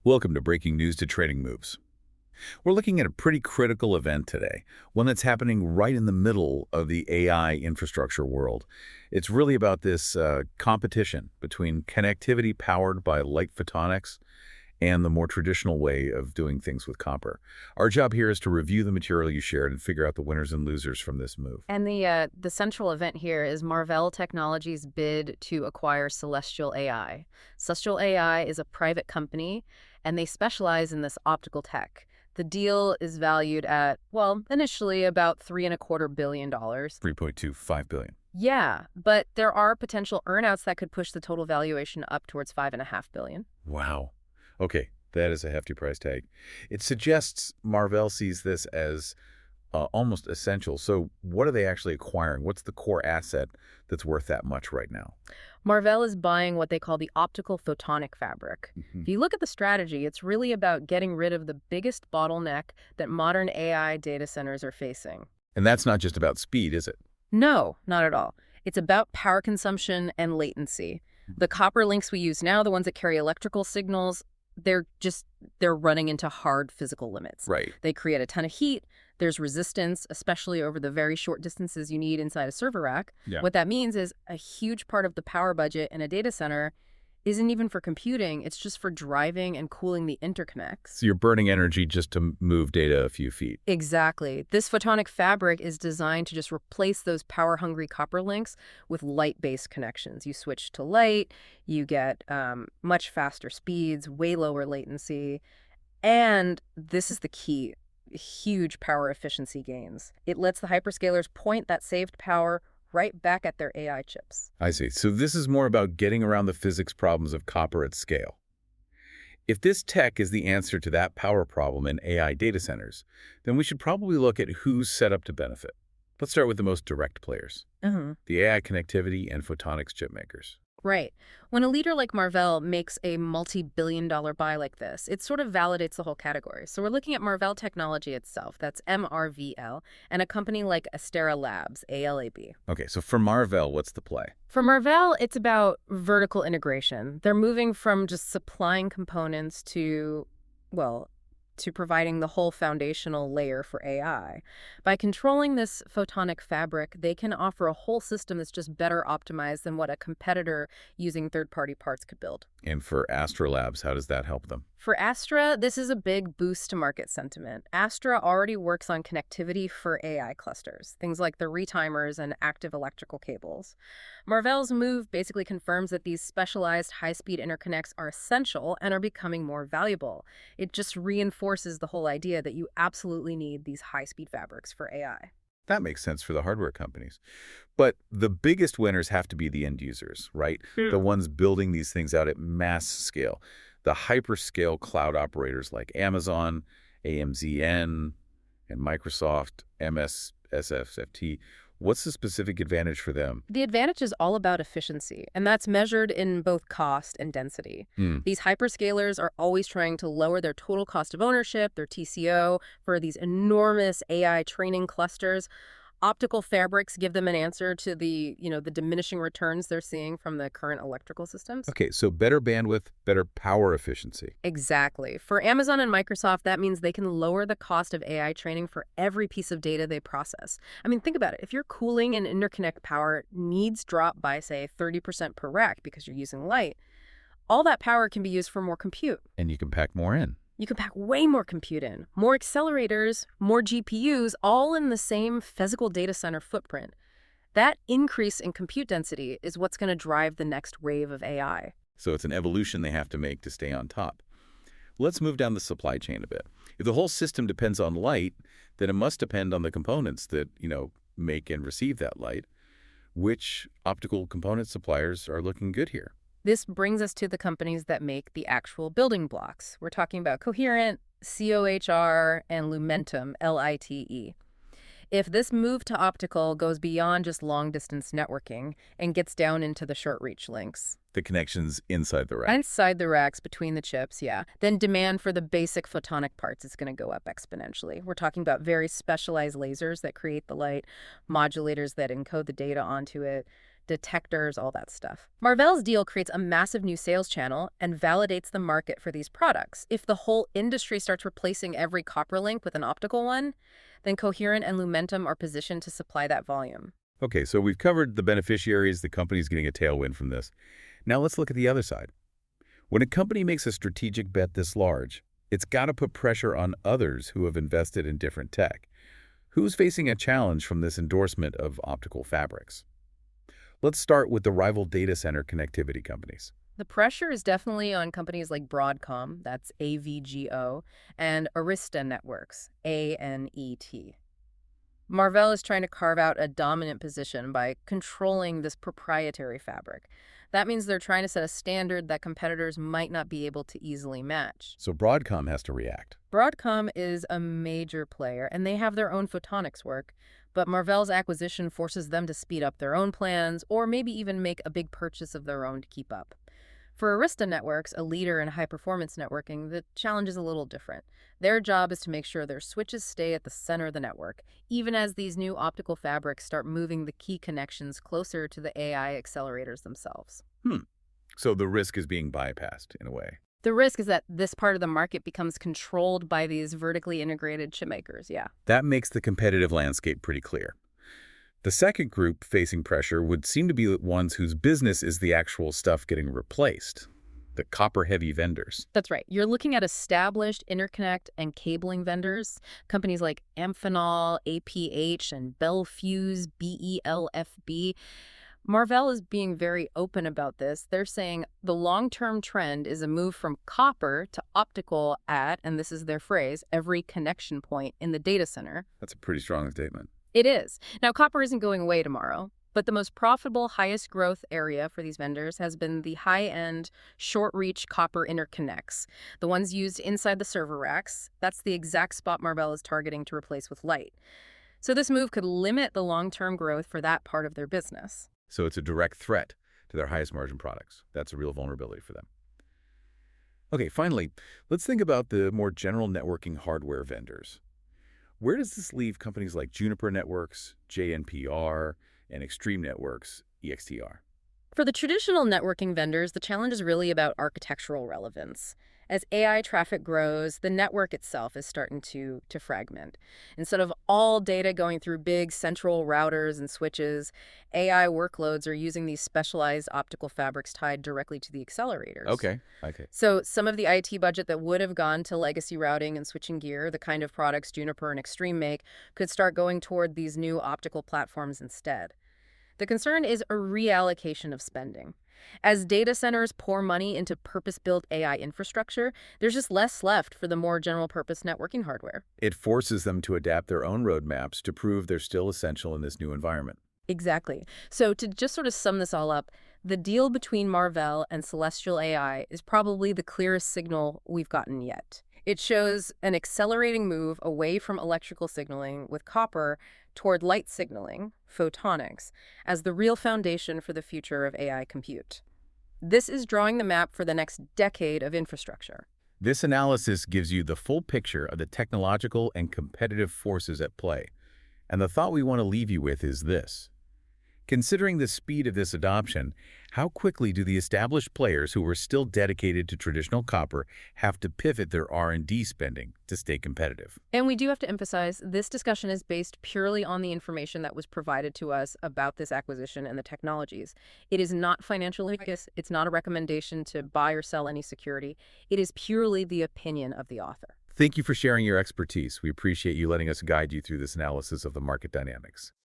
Welcome to Breaking News to Trading Moves. We're looking at a pretty critical event today, one that's happening right in the middle of the AI infrastructure world. It's really about this competition between connectivity powered by light photonics and the more traditional way of doing things with copper. Our job here is to review the material you shared and figure out the winners and losers from this move. And the central event here is Marvell Technology's bid to acquire Celestial AI. Celestial AI is a private company, and they specialize in this optical tech. The deal is valued at, well, initially about $3.25 billion. 3.25 billion. Yeah, but there are potential earnouts that could push the total valuation up towards $5.5 billion. Wow. Okay, that is a hefty price tag. It suggests Marvell sees this as almost essential. So what are they actually acquiring? What's the core asset that's worth that much right now? Marvell is buying what they call the optical photonic fabric. If you look at the strategy, it's really about getting rid of the biggest bottleneck that modern AI data centers are facing. And that's not just about speed, is it? No, not at all. It's about power consumption and latency. The copper links we use now, the ones that carry electrical signals, they're running into hard physical limits. Right. They create a ton of heat. There's resistance, especially over the very short distances you need inside a server rack. Yeah. What that means is a huge part of the power budget in a data center isn't even for computing. It's just for driving and cooling the interconnects. So you're burning energy just to move data a few feet. Exactly. This photonic fabric is designed to just replace those power-hungry copper links with light-based connections. You switch to light, you get much faster speeds, way lower latency, and this is the key, huge power efficiency gains. It lets the hyperscalers point that saved power right back at their AI chips. I see. So this is more about getting around the physics problems of copper at scale. If this tech is the answer to that power problem in AI data centers, then we should probably look at who's set up to benefit. Let's start with the most direct players, the AI connectivity and photonics chipmakers. Right. When a leader like Marvell makes a multi-billion-dollar buy like this, it sort of validates the whole category. So we're looking at Marvell Technology itself, that's MRVL, and a company like Astera Labs, ALAB. Okay, so for Marvell, what's the play? For Marvell, it's about vertical integration. They're moving from just supplying components to, well, to providing the whole foundational layer for AI. By controlling this photonic fabric, they can offer a whole system that's just better optimized than what a competitor using third-party parts could build. And for Astera Labs, how does that help them? For Astera, this is a big boost to market sentiment. Astera already works on connectivity for AI clusters, things like the retimers and active electrical cables. Marvell's move basically confirms that these specialized high-speed interconnects are essential and are becoming more valuable. It just reinforces the whole idea that you absolutely need these high-speed fabrics for AI. That makes sense for the hardware companies. But the biggest winners have to be the end users, right? The ones building these things out at mass scale. The hyperscale cloud operators like Amazon, AMZN, and Microsoft, MSSFT. What's the specific advantage for them? The advantage is all about efficiency, and that's measured in both cost and density. These hyperscalers are always trying to lower their total cost of ownership, their TCO, for these enormous AI training clusters. Optical fabrics give them an answer to the diminishing returns they're seeing from the current electrical systems. Okay, so better bandwidth, better power efficiency. Exactly. For Amazon and Microsoft, that means they can lower the cost of AI training for every piece of data they process. I mean, think about it. If your cooling and interconnect power needs drop by, say, 30% per rack because you're using light, all that power can be used for more compute. And you can pack more in. You can pack way more compute in, more accelerators, more GPUs, all in the same physical data center footprint. That increase in compute density is what's going to drive the next wave of AI. So it's an evolution they have to make to stay on top. Let's move down the supply chain a bit. If the whole system depends on light, then it must depend on the components that, make and receive that light. Which optical component suppliers are looking good here? This brings us to the companies that make the actual building blocks. We're talking about Coherent, COHR, and Lumentum, LITE. If this move to optical goes beyond just long-distance networking and gets down into the short-reach links, the connections inside the rack. inside the racks, between the chips, then demand for the basic photonic parts is going to go up exponentially. We're talking about very specialized lasers that create the light, modulators that encode the data onto it, detectors, all that stuff. Marvell's deal creates a massive new sales channel and validates the market for these products. If the whole industry starts replacing every copper link with an optical one, then Coherent and Lumentum are positioned to supply that volume. Okay, so we've covered the beneficiaries, the company's getting a tailwind from this. Now let's look at the other side. When a company makes a strategic bet this large, it's got to put pressure on others who have invested in different tech. Who's facing a challenge from this endorsement of optical fabrics? Let's start with the rival data center connectivity companies. The pressure is definitely on companies like Broadcom, that's AVGO, and Arista Networks, ANET. Marvell is trying to carve out a dominant position by controlling this proprietary fabric. That means they're trying to set a standard that competitors might not be able to easily match. So Broadcom has to react. Broadcom is a major player, and they have their own photonics work, but Marvell's acquisition forces them to speed up their own plans or maybe even make a big purchase of their own to keep up. For Arista Networks, a leader in high-performance networking, the challenge is a little different. Their job is to make sure their switches stay at the center of the network, even as these new optical fabrics start moving the key connections closer to the AI accelerators themselves. So the risk is being bypassed in a way. The risk is that this part of the market becomes controlled by these vertically integrated chipmakers, yeah. That makes the competitive landscape pretty clear. The second group facing pressure would seem to be the ones whose business is the actual stuff getting replaced, the copper-heavy vendors. That's right. You're looking at established interconnect and cabling vendors, companies like Amphenol, APH, and Bel Fuse, BELFB. Marvell is being very open about this. They're saying the long-term trend is a move from copper to optical at, and this is their phrase, every connection point in the data center. That's a pretty strong statement. It is. Now, copper isn't going away tomorrow, but the most profitable, highest growth area for these vendors has been the high-end, short-reach copper interconnects, the ones used inside the server racks. That's the exact spot Marvell is targeting to replace with light. So this move could limit the long-term growth for that part of their business. So it's a direct threat to their highest margin products. That's a real vulnerability for them. Okay, finally, let's think about the more general networking hardware vendors. Where does this leave companies like Juniper Networks, JNPR, and Extreme Networks, EXTR? For the traditional networking vendors, the challenge is really about architectural relevance. As AI traffic grows, the network itself is starting to fragment. Instead of all data going through big central routers and switches, AI workloads are using these specialized optical fabrics tied directly to the accelerators. Okay. So some of the IT budget that would have gone to legacy routing and switching gear, the kind of products Juniper and Extreme make, could start going toward these new optical platforms instead. The concern is a reallocation of spending. As data centers pour money into purpose-built AI infrastructure, there's just less left for the more general-purpose networking hardware. It forces them to adapt their own roadmaps to prove they're still essential in this new environment. Exactly. So to just sort of sum this all up, the deal between Marvell and Celestial AI is probably the clearest signal we've gotten yet. It shows an accelerating move away from electrical signaling with copper toward light signaling, photonics, as the real foundation for the future of AI compute. This is drawing the map for the next decade of infrastructure. This analysis gives you the full picture of the technological and competitive forces at play. And the thought we want to leave you with is this. Considering the speed of this adoption, how quickly do the established players who are still dedicated to traditional copper have to pivot their R&D spending to stay competitive? And we do have to emphasize, this discussion is based purely on the information that was provided to us about this acquisition and the technologies. It is not financial advice. It's not a recommendation to buy or sell any security. It is purely the opinion of the author. Thank you for sharing your expertise. We appreciate you letting us guide you through this analysis of the market dynamics.